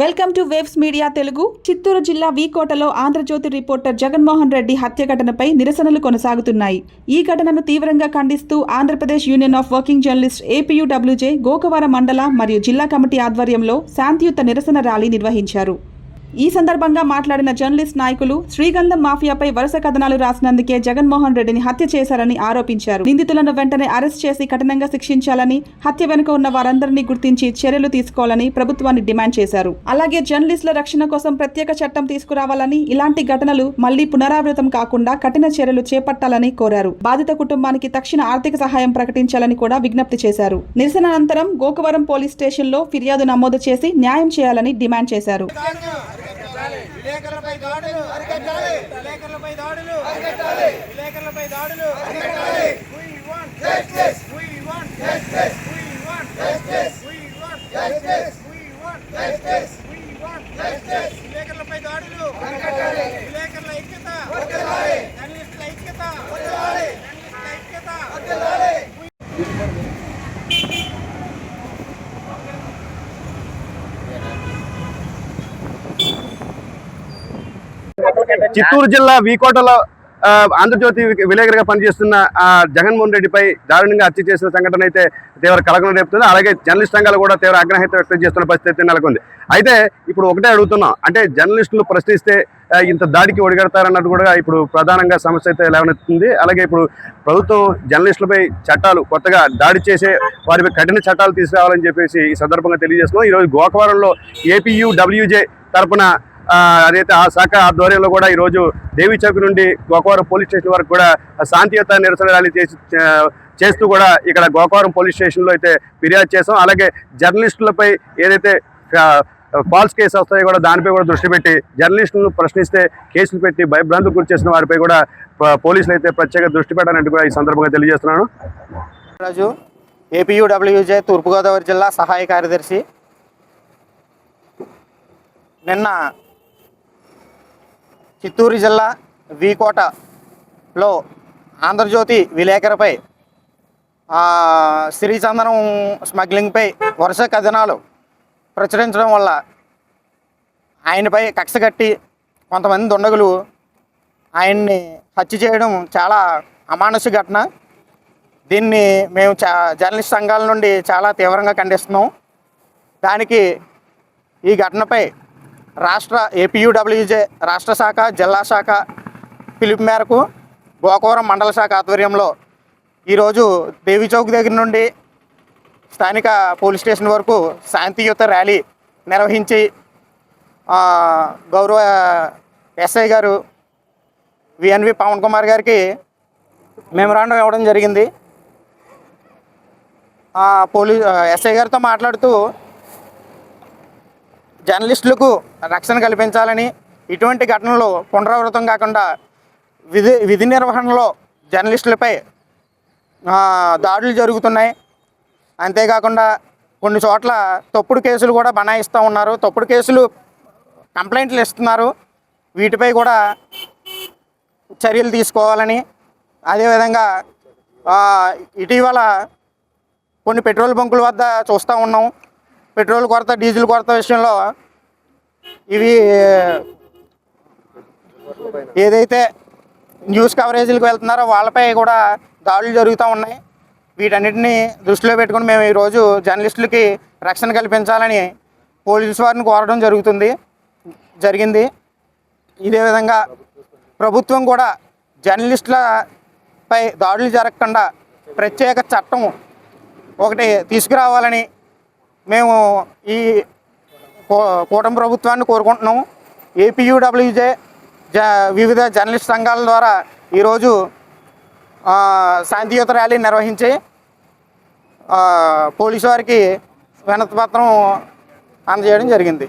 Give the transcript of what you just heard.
Welcome to waves media Telugu. Chittoor జిల్లా వీకోటలో Andhra Jyothi reporter Jaganmohan Reddy హత్య ఘటనపై నిరసనలు కొనసాగుతున్నాయి. ఈ ఘటనను తీవ్రంగా ఖండిస్తూ Andhra Pradesh union of working journalist APUWJ Gokavaram మండల మరియు జిల్లా కమిటీ ఆధ్వర్యంలో శాంతియుత నిరసన ర్యాలీ నిర్వహించారు. ఈ సందర్భంగా మాట్లాడిన జర్నలిస్ట్ నాయకులు శ్రీగంధం మాఫియాపై వరుస కథనాలు రాసినందుకే జగన్మోహన్ రెడ్డిని హత్య చేశారని ఆరోపించారు. నిందితులను వెంటనే అరెస్ట్ చేసి కఠినంగా శిక్షించాలని, హత్య వెనుక ఉన్న వారందరినీ గుర్తించి చర్యలు తీసుకోవాలని ప్రభుత్వాన్ని డిమాండ్ చేశారు. అలాగే జర్నలిస్టుల రక్షణ కోసం ప్రత్యేక చట్టం తీసుకురావాలని, ఇలాంటి ఘటనలు మళ్లీ పునరావృతం కాకుండా కఠిన చర్యలు చేపట్టాలని కోరారు. బాధిత కుటుంబానికి తక్షణ ఆర్థిక సహాయం ప్రకటించాలని కూడా విజ్ఞప్తి చేశారు. నిరసన అనంతరం గోకవరం పోలీస్ స్టేషన్లో ఫిర్యాదు నమోదు చేసి న్యాయం చేయాలని డిమాండ్ చేశారు. విలేకరులపై దాడులు అరికట్టాలి. విలేకరులపై దాడులు అరికట్టాలి. విలేకరులపై దాడులు అరికట్టాలి. We want justice. We want justice. We want justice. We want justice. We want justice. We want justice. విలేకరులపై దాడులు అరికట్టాలి. విలేకరుల ఐక్యత వర్ధిల్లాలి. జర్నలిస్టుల ఐక్యత వర్ధిల్లాలి. జర్నలిస్టుల ఐక్యత వర్ధిల్లాలి. చిత్తూరు జిల్లా వీకోటలో ఆంధ్రజ్యోతి విలేకరుగా పనిచేస్తున్న జగన్మోహన్ రెడ్డిపై దారుణంగా హత్య చేసిన సంఘటన అయితే తీవ్ర కలకలం రేపుతుంది. అలాగే జర్నలిస్ట్ సంఘాలు కూడా తీవ్ర ఆగ్రహం వ్యక్తం చేస్తున్న పరిస్థితి నెలకొంది. అయితే ఇప్పుడు ఒకటే అడుగుతున్నాం, అంటే జర్నలిస్టులు ప్రశ్నిస్తే ఇంత దాడికి ఒడిగడతారన్నట్టు కూడా ఇప్పుడు ప్రధానంగా సమస్య అయితే లేవనెత్తుంది. అలాగే ఇప్పుడు ప్రభుత్వం జర్నలిస్టులపై చట్టాలు కొత్తగా దాడి చేసే వారిపై కఠిన చట్టాలు తీసుకురావాలని చెప్పేసి ఈ సందర్భంగా తెలియజేస్తున్నాం. ఈరోజు గోకవరంలో ఏపీయూడబ్ల్యూజే తరపున అదైతే ఆ శాఖ ఆధ్వర్యంలో కూడా ఈరోజు దేవి చౌక్ నుండి గోకవరం పోలీస్ స్టేషన్ వరకు కూడా శాంతియుత నిరసన ర్యాలీ చేస్తూ కూడా ఇక్కడ గోకవరం పోలీస్ స్టేషన్లో అయితే ఫిర్యాదు చేసాం. అలాగే జర్నలిస్టులపై ఏదైతే ఫాల్స్ కేసు వస్తాయో కూడా దానిపై కూడా దృష్టి పెట్టి జర్నలిస్టులను ప్రశ్నిస్తే కేసులు పెట్టి భయభ్రాంతులకు గురి చేసిన వారిపై కూడా పోలీసులు అయితే ప్రత్యేక దృష్టి పెట్టాలంటూ కూడా ఈ సందర్భంగా తెలియజేస్తున్నాను. రాజు, ఏపీయూడబ్ల్యూజే తూర్పుగోదావరి జిల్లా సహాయ కార్యదర్శి. నిన్న చిత్తూరు జిల్లా వీకోటలో ఆంధ్రజ్యోతి విలేకరుపై శ్రీచందనం స్మగ్లింగ్పై వరుస కథనాలు ప్రచురించడం వల్ల ఆయనపై కక్ష కట్టి కొంతమంది దుండగులు ఆయన్ని హత్య చేయడం చాలా అమానుష ఘటన. దీన్ని మేము జర్నలిస్ట్ సంఘాల నుండి చాలా తీవ్రంగా ఖండిస్తున్నాం. దానికి ఈ ఘటనపై ఏపీయూడబ్ల్యూజే రాష్ట్ర శాఖ, జిల్లా శాఖ పిలుపు మేరకు గోకవరం మండల శాఖ ఆధ్వర్యంలో ఈరోజు దేవి చౌక్ దగ్గర నుండి స్థానిక పోలీస్ స్టేషన్ వరకు శాంతియుత ర్యాలీ నిర్వహించి గౌరవ ఎస్ఐ గారు విఎన్వి పవన్ కుమార్ గారికి మెమరాండం ఇవ్వడం జరిగింది. ఎస్ఐ గారితో మాట్లాడుతూ జర్నలిస్టులకు రక్షణ కల్పించాలని, ఇటువంటి ఘటనలు పునరావృతం కాకుండా విధి నిర్వహణలో జర్నలిస్టులపై దాడులు జరుగుతున్నాయి. అంతేకాకుండా కొన్ని చోట్ల తప్పుడు కేసులు కూడా బనాయిస్తూ ఉన్నారు. తప్పుడు కేసులు కంప్లైంట్లు ఇస్తున్నారు. వీటిపై కూడా చర్యలు తీసుకోవాలని, అదేవిధంగా ఇటీవల కొన్ని పెట్రోల్ బంకుల వద్ద చూస్తూ ఉన్నాం. పెట్రోల్ కొరత, డీజిల్ కొరత విషయంలో ఇవి ఏదైతే న్యూస్ కవరేజీలకు వెళ్తున్నారో వాళ్ళపై కూడా దాడులు జరుగుతూ ఉన్నాయి. వీటన్నిటిని దృష్టిలో పెట్టుకుని మేము ఈరోజు జర్నలిస్టులకి రక్షణ కల్పించాలని పోలీసు వారిని కోరడం జరిగింది. ఇదే విధంగా ప్రభుత్వం కూడా జర్నలిస్టులపై దాడులు జరగకుండా ప్రత్యేక చట్టం ఒకటి తీసుకురావాలని మేము ఈ కూటమి ప్రభుత్వాన్ని కోరుకుంటున్నాము. ఏపీయూడబ్ల్యూజే వివిధ జర్నలిస్ట్ సంఘాల ద్వారా ఈరోజు శాంతియుత ర్యాలీ నిర్వహించి పోలీసు వారికి వినతి పత్రం అందజేయడం జరిగింది.